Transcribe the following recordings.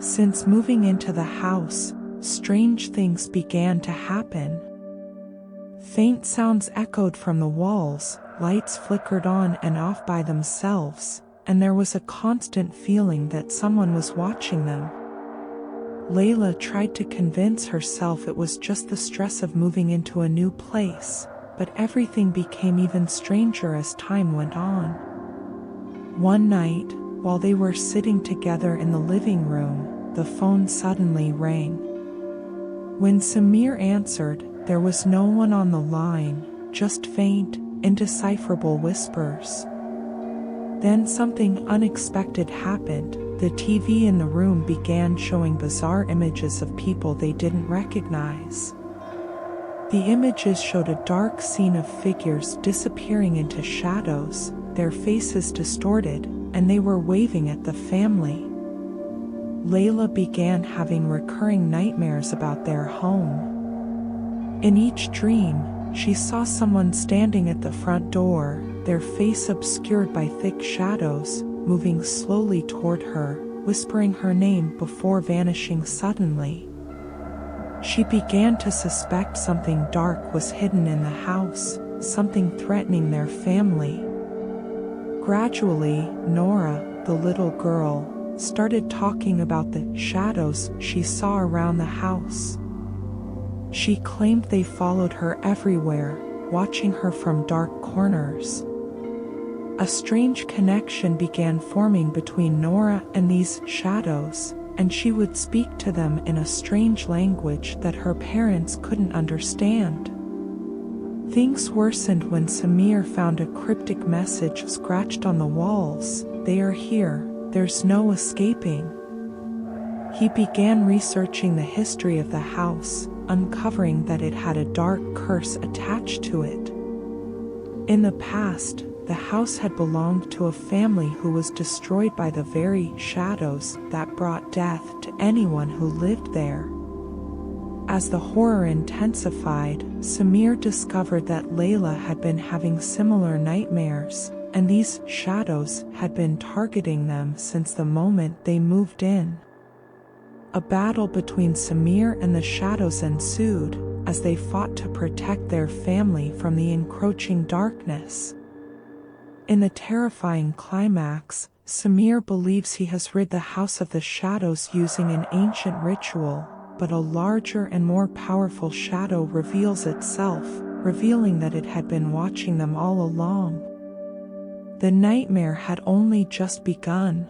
Since moving into the house, strange things began to happen. Faint sounds echoed from the walls, lights flickered on and off by themselves, and there was a constant feeling that someone was watching them. Layla tried to convince herself it was just the stress of moving into a new place, but everything became even stranger as time went on. One night, while they were sitting together in the living room, the phone suddenly rang. When Samir answered, there was no one on the line, just faint, indecipherable whispers. Then something unexpected happened. The TV in the room began showing bizarre images of people they didn't recognize. The images showed a dark scene of figures disappearing into shadows, their faces distorted, and they were waving at the family. Layla began having recurring nightmares about their home. In each dream, she saw someone standing at the front door, their face obscured by thick shadows, moving slowly toward her, whispering her name before vanishing suddenly. She began to suspect something dark was hidden in the house, something threatening their family. Gradually, Nora, the little girl, started talking about the shadows she saw around the house. She claimed they followed her everywhere, watching her from dark corners. A strange connection began forming between Nora and these shadows, and she would speak to them in a strange language that her parents couldn't understand. Things worsened when Samir found a cryptic message scratched on the walls: "They are here, there's no escaping." He began researching the history of the house, uncovering that it had a dark curse attached to it. In the past, the house had belonged to a family who was destroyed by the very shadows that brought death to anyone who lived there. As the horror intensified, Samir discovered that Layla had been having similar nightmares, and these shadows had been targeting them since the moment they moved in. A battle between Samir and the shadows ensued, as they fought to protect their family from the encroaching darkness. In the terrifying climax, Samir believes he has rid the house of the shadows using an ancient ritual, but a larger and more powerful shadow reveals itself, revealing that it had been watching them all along. The nightmare had only just begun.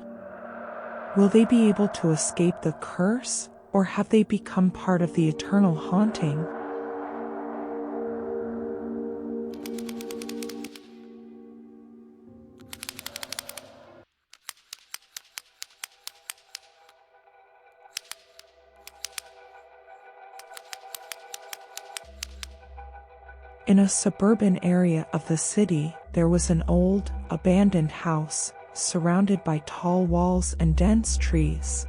Will they be able to escape the curse, or have they become part of the eternal haunting? In a suburban area of the city, there was an old, abandoned house, surrounded by tall walls and dense trees.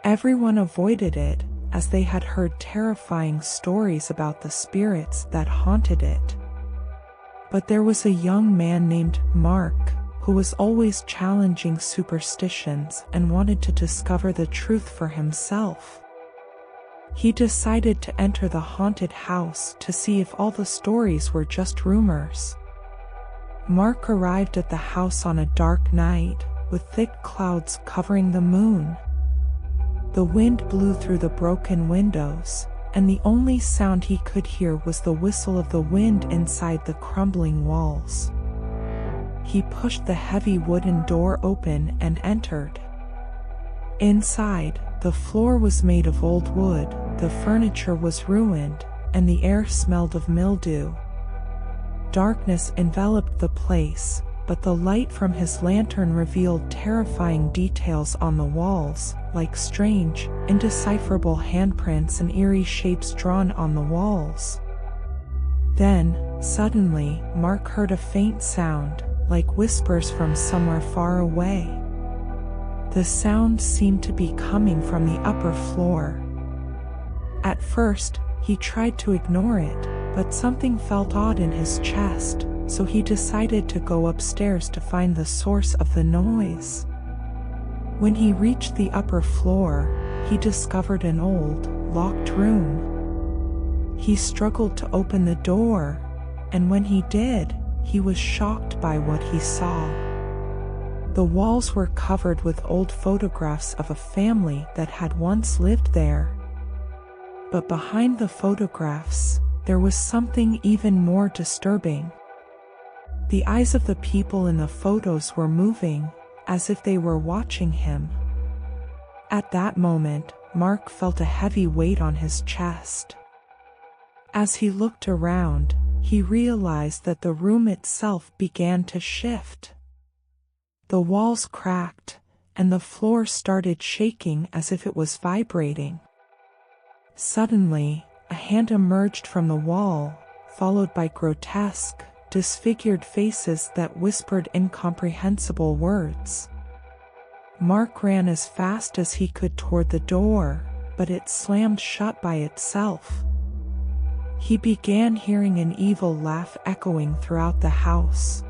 Everyone avoided it, as they had heard terrifying stories about the spirits that haunted it. But there was a young man named Mark, who was always challenging superstitions and wanted to discover the truth for himself. He decided to enter the haunted house to see if all the stories were just rumors. Mark arrived at the house on a dark night, with thick clouds covering the moon. The wind blew through the broken windows, and the only sound he could hear was the whistle of the wind inside the crumbling walls. He pushed the heavy wooden door open and entered. Inside, the floor was made of old wood, the furniture was ruined, and the air smelled of mildew. Darkness enveloped the place, but the light from his lantern revealed terrifying details on the walls, like strange, indecipherable handprints and eerie shapes drawn on the walls. Then, suddenly, Mark heard a faint sound, like whispers from somewhere far away. The sound seemed to be coming from the upper floor. At first, he tried to ignore it, but something felt odd in his chest, so he decided to go upstairs to find the source of the noise. When he reached the upper floor, he discovered an old, locked room. He struggled to open the door, and when he did, he was shocked by what he saw. The walls were covered with old photographs of a family that had once lived there. But behind the photographs, there was something even more disturbing. The eyes of the people in the photos were moving, as if they were watching him. At that moment, Mark felt a heavy weight on his chest. As he looked around, he realized that the room itself began to shift. The walls cracked, and the floor started shaking as if it was vibrating. Suddenly, a hand emerged from the wall, followed by grotesque, disfigured faces that whispered incomprehensible words. Mark ran as fast as he could toward the door, but it slammed shut by itself. He began hearing an evil laugh echoing throughout the house.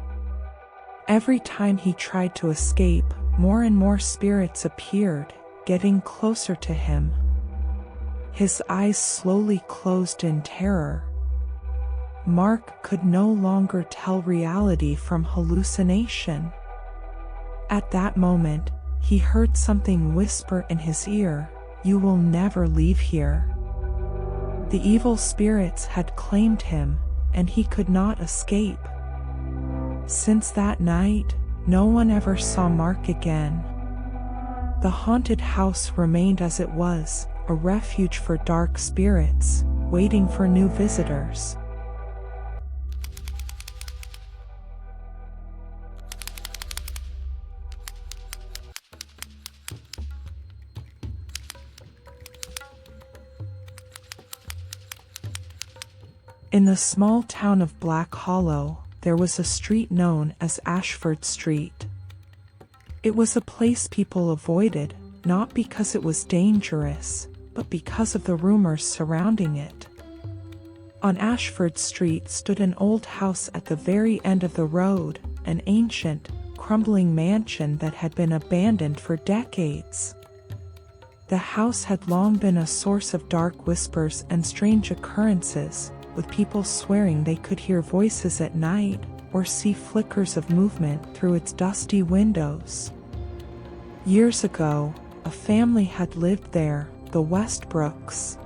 Every time he tried to escape, more and more spirits appeared, getting closer to him. His eyes slowly closed in terror. Mark could no longer tell reality from hallucination. At that moment, he heard something whisper in his ear, "You will never leave here." The evil spirits had claimed him, and he could not escape. Since that night, no one ever saw Mark again. The haunted house remained as it was, a refuge for dark spirits, waiting for new visitors. In the small town of Black Hollow, there was a street known as Ashford Street. It was a place people avoided, not because it was dangerous, but because of the rumors surrounding it. On Ashford Street stood an old house at the very end of the road, an ancient, crumbling mansion that had been abandoned for decades. The house had long been a source of dark whispers and strange occurrences, with people swearing they could hear voices at night or see flickers of movement through its dusty windows. Years ago, a family had lived there, the Westbrooks.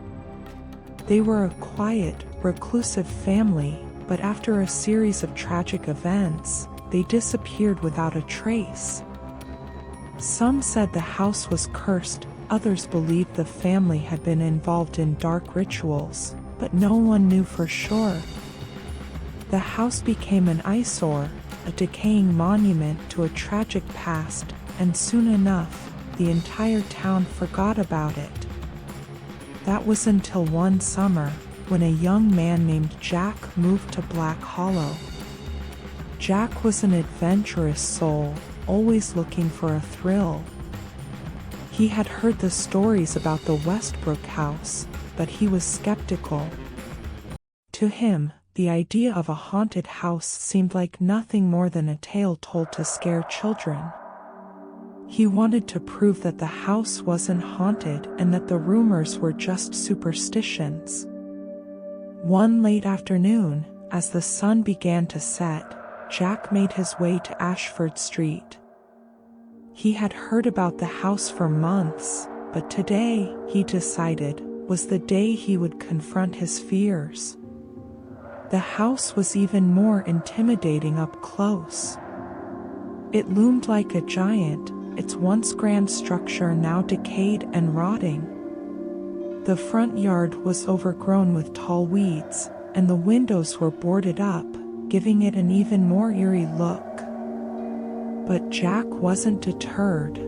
They were a quiet, reclusive family, but after a series of tragic events, they disappeared without a trace. Some said the house was cursed, others believed the family had been involved in dark rituals, but no one knew for sure. The house became an eyesore, a decaying monument to a tragic past, and soon enough, the entire town forgot about it. That was until one summer, when a young man named Jack moved to Black Hollow. Jack was an adventurous soul, always looking for a thrill. He had heard the stories about the Westbrook house, but he was skeptical. To him, the idea of a haunted house seemed like nothing more than a tale told to scare children. He wanted to prove that the house wasn't haunted and that the rumors were just superstitions. One late afternoon, as the sun began to set, Jack made his way to Ashford Street. He had heard about the house for months, but today, he decided, was the day he would confront his fears. The house was even more intimidating up close. It loomed like a giant, its once grand structure now decayed and rotting. The front yard was overgrown with tall weeds, and the windows were boarded up, giving it an even more eerie look. But Jack wasn't deterred.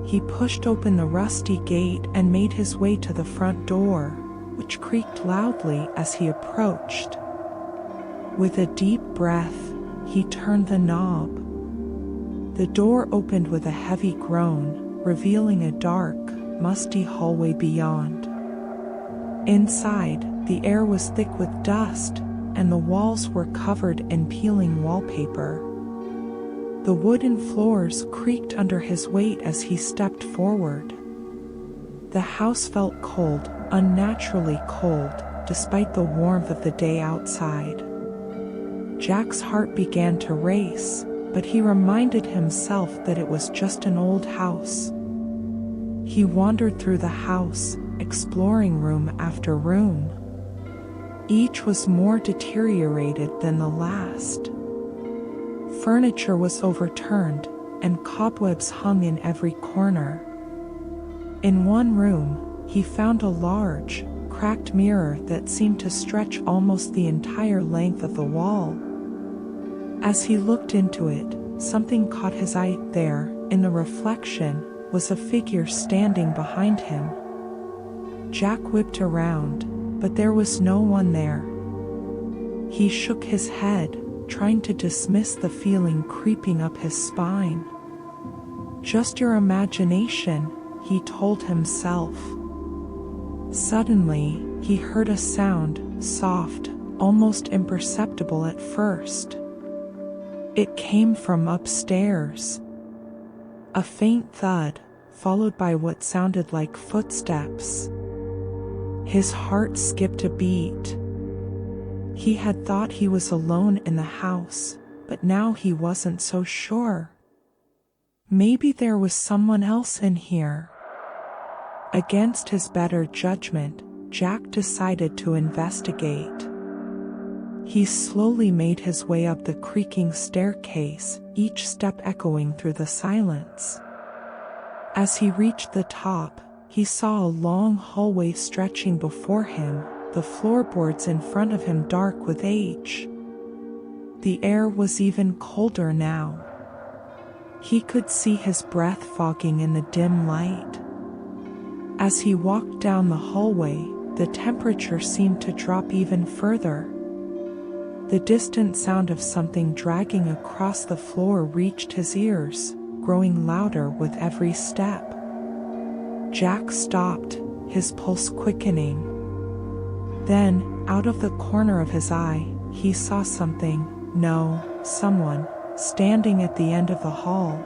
He pushed open the rusty gate and made his way to the front door, which creaked loudly as he approached. With a deep breath, he turned the knob. The door opened with a heavy groan, revealing a dark, musty hallway beyond. Inside, the air was thick with dust, and the walls were covered in peeling wallpaper. The wooden floors creaked under his weight as he stepped forward. The house felt cold, unnaturally cold, despite the warmth of the day outside. Jack's heart began to race, but he reminded himself that it was just an old house. He wandered through the house, exploring room after room. Each was more deteriorated than the last. Furniture was overturned, and cobwebs hung in every corner. In one room, he found a large, cracked mirror that seemed to stretch almost the entire length of the wall. As he looked into it, something caught his eye. There, in the reflection, was a figure standing behind him. Jack whipped around, but there was no one there. He shook his head, trying to dismiss the feeling creeping up his spine. Just your imagination, he told himself. Suddenly, he heard a sound, soft, almost imperceptible at first. It came from upstairs. A faint thud, followed by what sounded like footsteps. His heart skipped a beat. He had thought he was alone in the house, but now he wasn't so sure. Maybe there was someone else in here. Against his better judgment, Jack decided to investigate. He slowly made his way up the creaking staircase, each step echoing through the silence. As he reached the top, he saw a long hallway stretching before him, the floorboards in front of him dark with age. The air was even colder now. He could see his breath fogging in the dim light. As he walked down the hallway, the temperature seemed to drop even further. The distant sound of something dragging across the floor reached his ears, growing louder with every step. Jack stopped, his pulse quickening. Then, out of the corner of his eye, he saw someone, standing at the end of the hall.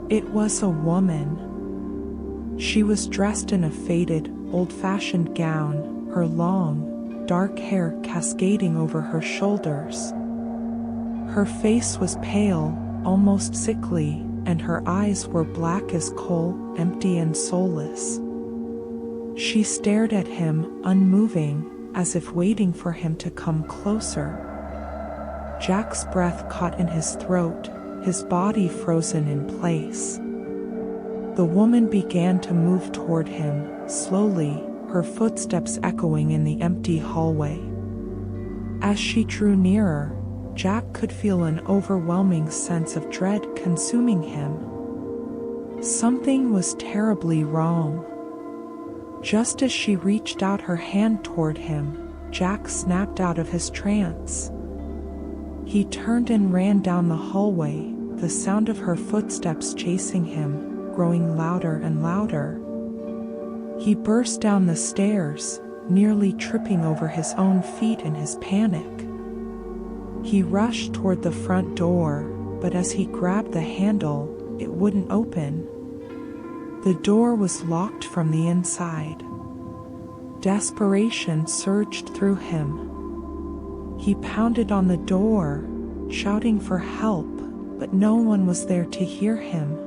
It was a woman. She was dressed in a faded, old-fashioned gown, her long, dark hair cascading over her shoulders. Her face was pale, almost sickly, and her eyes were black as coal, empty and soulless. She stared at him, unmoving, as if waiting for him to come closer. Jack's breath caught in his throat, his body frozen in place. The woman began to move toward him, slowly, her footsteps echoing in the empty hallway. As she drew nearer, Jack could feel an overwhelming sense of dread consuming him. Something was terribly wrong. Just as she reached out her hand toward him, Jack snapped out of his trance. He turned and ran down the hallway, the sound of her footsteps chasing him, growing louder and louder. He burst down the stairs, nearly tripping over his own feet in his panic. He rushed toward the front door, but as he grabbed the handle, it wouldn't open. The door was locked from the inside. Desperation surged through him. He pounded on the door, shouting for help, but no one was there to hear him.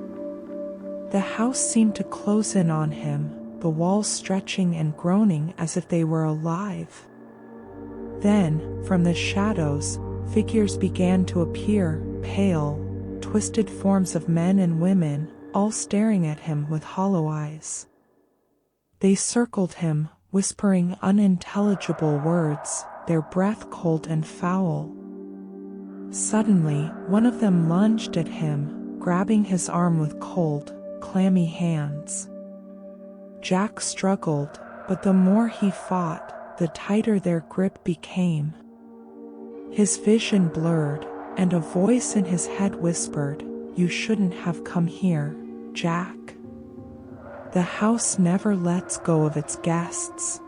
The house seemed to close in on him, the walls stretching and groaning as if they were alive. Then, from the shadows, figures began to appear, pale, twisted forms of men and women, all staring at him with hollow eyes. They circled him, whispering unintelligible words, their breath cold and foul. Suddenly, one of them lunged at him, grabbing his arm with cold, clammy hands. Jack struggled, but the more he fought, the tighter their grip became. His vision blurred, and a voice in his head whispered, "You shouldn't have come here, Jack. The house never lets go of its guests."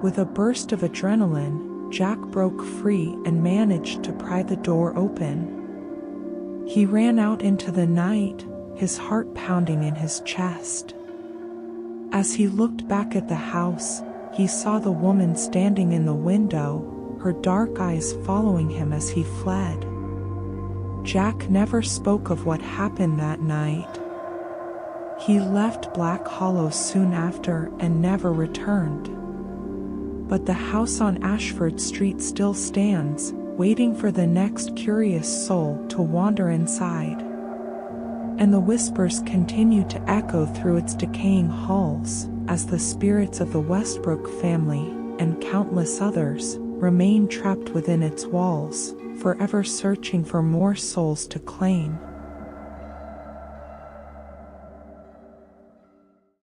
With a burst of adrenaline, Jack broke free and managed to pry the door open. He ran out into the night, his heart pounding in his chest. As he looked back at the house, he saw the woman standing in the window, her dark eyes following him as he fled. Jack never spoke of what happened that night. He left Black Hollow soon after and never returned. But the house on Ashford Street still stands, waiting for the next curious soul to wander inside. And the whispers continue to echo through its decaying halls, as the spirits of the Westbrook family, and countless others, remain trapped within its walls, forever searching for more souls to claim.